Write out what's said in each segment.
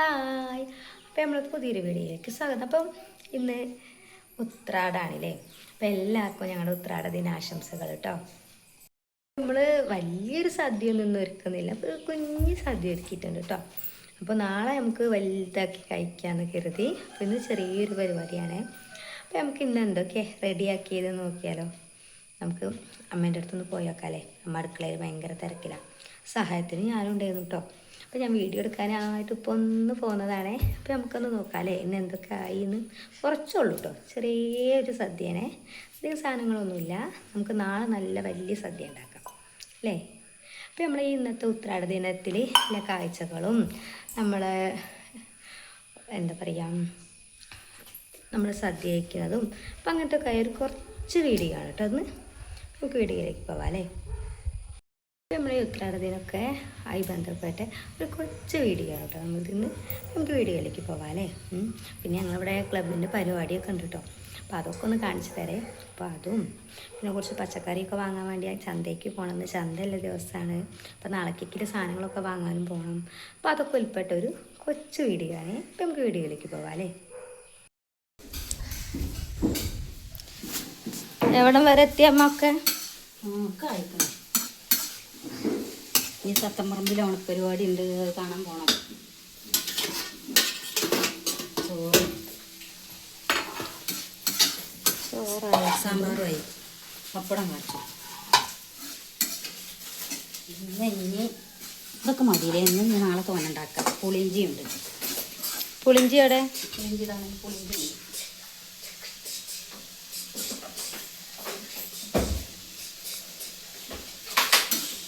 Hi, അപ്പോൾ നമ്മൾ പുതിയൊരു വീഡിയോയിലേക്ക് സ്വാഗതം. അപ്പം ഇന്ന് ഉത്രാടാണല്ലേ. അപ്പം എല്ലാവർക്കും ഞങ്ങളുടെ ഉത്രാട ദിനാശംസകൾ കേട്ടോ. നമ്മൾ വലിയൊരു സദ്യ ഒന്നും ഒരുക്കുന്നില്ല, അപ്പോൾ കുഞ്ഞ് സദ്യ ഒരുക്കിയിട്ടുണ്ട് കേട്ടോ. അപ്പോൾ നാളെ നമുക്ക് വലുതാക്കി കഴിക്കാമെന്ന് കരുതി. അപ്പോൾ ഇന്ന് ചെറിയൊരു പരിപാടിയാണ്. അപ്പോൾ നമുക്ക് ഇന്ന് എന്തൊക്കെ റെഡിയാക്കിയത് നോക്കിയാലോ. നമുക്ക് അമ്മേൻ്റെ അടുത്തൊന്ന് പോയി നോക്കാമല്ലേ. അമ്മ അടുക്കളയിൽ ഭയങ്കര തിരക്കിലാണ്. സഹായത്തിന് ഞാനും ഉണ്ടായിരുന്നു കേട്ടോ. അപ്പോൾ ഞാൻ വീഡിയോ എടുക്കാനായിട്ട് ഇപ്പോൾ ഒന്ന് പോകുന്നതാണേ. അപ്പോൾ നമുക്കൊന്ന് നോക്കാമല്ലേ ഇന്ന് എന്തൊക്കെ ആയിന്ന്. കുറച്ചുള്ളൂ കേട്ടോ, ചെറിയൊരു സദ്യയാണേ. അധികം സാധനങ്ങളൊന്നുമില്ല. നമുക്ക് നാളെ നല്ല വലിയ സദ്യ ഉണ്ടാക്കാം അല്ലേ. അപ്പോൾ നമ്മൾ ഈ ഇന്നത്തെ ഉത്രാട ദിനത്തിൽ എല്ലാ കാഴ്ചകളും നമ്മൾ എന്താ പറയുക, നമ്മൾ സദ്യ കഴിക്കുന്നതും അപ്പം അങ്ങനത്തെ ഒരു കുറച്ച് വീഡിയോ ആണ് കേട്ടോ. അന്ന് നമുക്ക് വീഡിയോയിലേക്ക് പോവാം അല്ലേ. നമ്മൾ ഈ ഉത്രാട ദിനമൊക്കെ ആയി ബന്ധപ്പെട്ട് ഒരു കുറച്ച് വീഡിയോ ആണ് കേട്ടോ. നമ്മളിന്ന് നമുക്ക് വീഡിയോയിലേക്ക് പോവാം അല്ലേ. പിന്നെ ഞങ്ങളിവിടെ ക്ലബിൻ്റെ പരിപാടിയൊക്കെ ഉണ്ട് കേട്ടോ. അപ്പോൾ അതൊക്കെ ഒന്ന് കാണിച്ചു തരേ. അപ്പോൾ അതും പിന്നെ കുറച്ച് പച്ചക്കറിയൊക്കെ വാങ്ങാൻ വേണ്ടി ചന്തയ്ക്ക് പോകണമെന്ന്. ചന്തയുള്ള ദിവസമാണ്. അപ്പോൾ നാളേക്കൊക്കെ സാധനങ്ങളൊക്കെ വാങ്ങാനും പോകണം. അപ്പോൾ അതൊക്കെ ഉൾപ്പെട്ട ഒരു കൊച്ചു വീഡിയോ ആണ്. അപ്പോൾ നമുക്ക് വീഡിയോയിലേക്ക് പോവാം അല്ലേ. എവിടം വരെ എത്തിയ അമ്മയൊക്കെ കഴിക്കണം. ഈ സത്തമ്പറമ്പിൽ ഓണപ്പരിപാടി ഉണ്ട്, അത് കാണാൻ പോകണം. ചോറായി, സാമ്പാറുമായി, പപ്പടം കാച്ചു. ഇനി ഇതൊക്കെ മതിയില്ലേ. ഇന്ന് നാളെ തോന്നുണ്ടാക്കാം. പുളിഞ്ചി ഉണ്ട്. പുളിഞ്ചി എവിടെ? പുളിഞ്ചി ഇതാണ്. പുളിഞ്ചി ഉണ്ട്.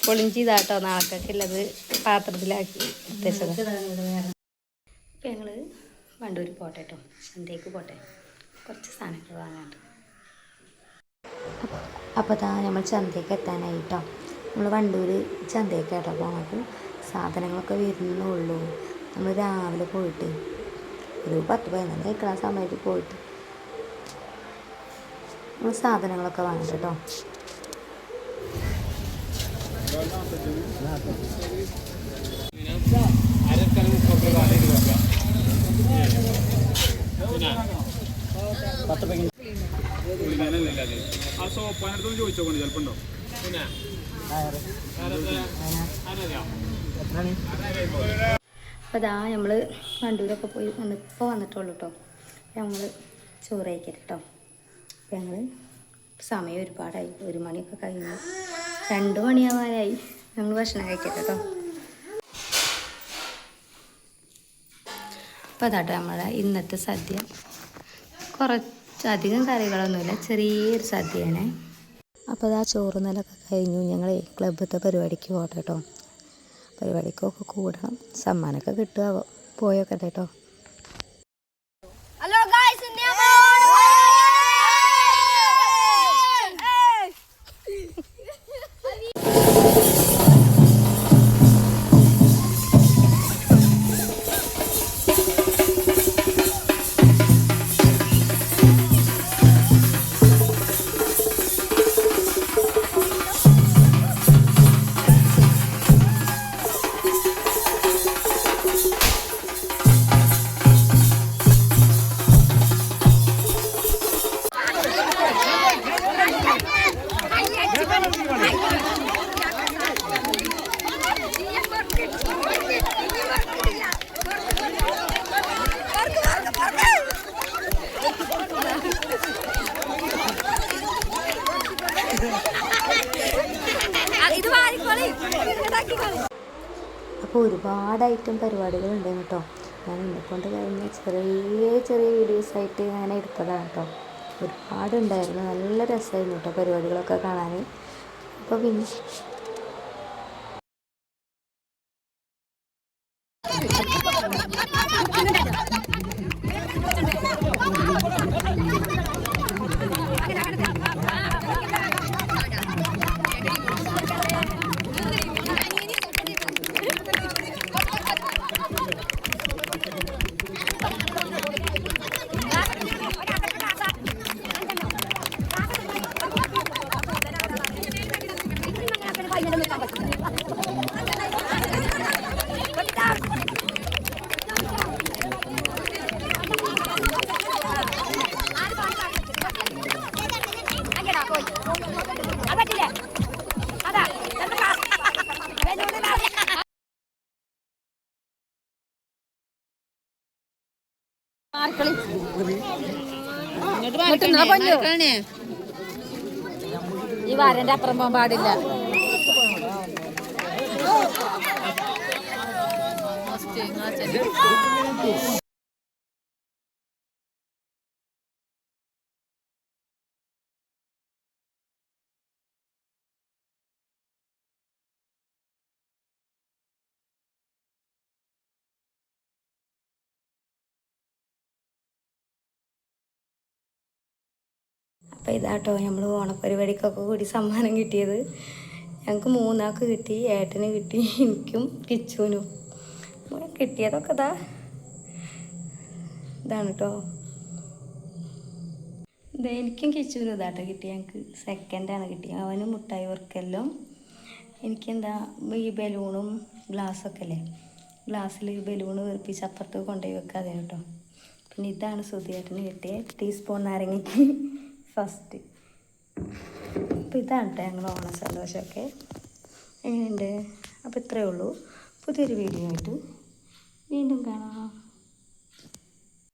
പുളിഞ്ചി ഇതാട്ടോ നാളേക്കുള്ളത് പാത്രത്തിലാക്കി എത്തിച്ചത്. അപ്പം ഞങ്ങൾ വണ്ടൂർ പോട്ടെ കേട്ടോ, ചന്തയ്ക്ക് പോട്ടെ, കുറച്ച് സാധനങ്ങൾ വാങ്ങാണ്ട്. അപ്പോൾ അതാ നമ്മൾ ചന്തയ്ക്ക് എത്താനായി കേട്ടോ. നമ്മൾ വണ്ടൂർ ചന്തയ്ക്ക് കേട്ടോ പോകണത്. സാധനങ്ങളൊക്കെ വരുന്നുള്ളൂ. നമ്മൾ രാവിലെ പോയിട്ട് ഒരു 10-11 ക്ലാസ് സമയത്ത് പോയിട്ട് നമ്മൾ സാധനങ്ങളൊക്കെ വാങ്ങി കേട്ടോ. അപ്പോൾ അതാ നമ്മൾ വണ്ടൂരൊക്കെ പോയി ഇപ്പോൾ വന്നിട്ടുള്ളൂ കേട്ടോ. ഞങ്ങൾ ചോറ് കഴിക്കട്ടെ കേട്ടോ. അപ്പോൾ ഞങ്ങൾ സമയം ഒരുപാടായി, 1 മണിയൊക്കെ കഴിഞ്ഞു, 2 മണിയാവാനായി. ഞങ്ങൾ ഭക്ഷണം കഴിക്കട്ടെ കേട്ടോ. അപ്പോൾ അതാട്ടോ നമ്മളെ ഇന്നത്തെ സദ്യ. കുറച്ചധികം കറികളൊന്നുമില്ല, ചെറിയൊരു സദ്യയാണ്. അപ്പോൾ അതാ ചോറ് നിലൊക്കെ കഴിഞ്ഞു. ഞങ്ങൾ ക്ലബ്ബത്തെ പരിപാടിക്ക് പോട്ടെ കേട്ടോ. പരിപാടിക്കൊക്കെ കൂടണം, സമ്മാനമൊക്കെ കിട്ടുക. പോയൊക്കെ കേട്ടോ. അപ്പോൾ ഒരുപാട് ഐറ്റം പരിപാടികളുണ്ട് കേട്ടോ. ഞാൻ എന്നെക്കൊണ്ട് കഴിഞ്ഞ ചെറിയ ചെറിയ വീഡിയോസായിട്ട് ഞാൻ എടുത്തതാണ് കേട്ടോ. ഒരുപാടുണ്ടായിരുന്നു, നല്ല രസമായിരുന്നു കേട്ടോ പരിപാടികളൊക്കെ കാണാൻ. അപ്പോൾ പിന്നെ ഈ വാരന്റെ അപ്പുറം പോകാൻ പാടില്ല. അപ്പോൾ ഇതാട്ടോ നമ്മൾ ഓണപ്പരിപാടിക്കൊക്കെ കൂടി സമ്മാനം കിട്ടിയത്. ഞങ്ങൾക്ക് 3 ആൾക്ക് കിട്ടി, ഏട്ടന് കിട്ടി, എനിക്കും കിച്ചുവിനും. കിട്ടിയതൊക്കെ ഇതാണ് കേട്ടോ. എനിക്കും കിച്ചുവിനും ഇതാട്ടോ കിട്ടി. ഞങ്ങൾക്ക് സെക്കൻഡാണ് കിട്ടിയത്. അവന് മുട്ടായി വർക്കെല്ലാം, എനിക്കെന്താ ഈ ബലൂണും ഗ്ലാസ്സൊക്കെ അല്ലേ, ഗ്ലാസ്സിൽ ബലൂണ് വീർപ്പിച്ച് അപ്പുറത്ത് കൊണ്ടുപോയി വെക്കാതെ കേട്ടോ. പിന്നെ ഇതാണ് സുധിയേട്ടന് കിട്ടിയ ടീസ്പൂൺ നാരങ്ങയ്ക്ക് ഫസ്റ്റ്. അപ്പോൾ ഇതാണ് കേട്ടോ ഞങ്ങൾ ഓണ സന്തോഷമൊക്കെ. എങ്ങനെയുണ്ട്? അപ്പോൾ ഇത്രയേ ഉള്ളൂ. പുതിയൊരു വീഡിയോ ആയിട്ട് വീണ്ടും കാണാം.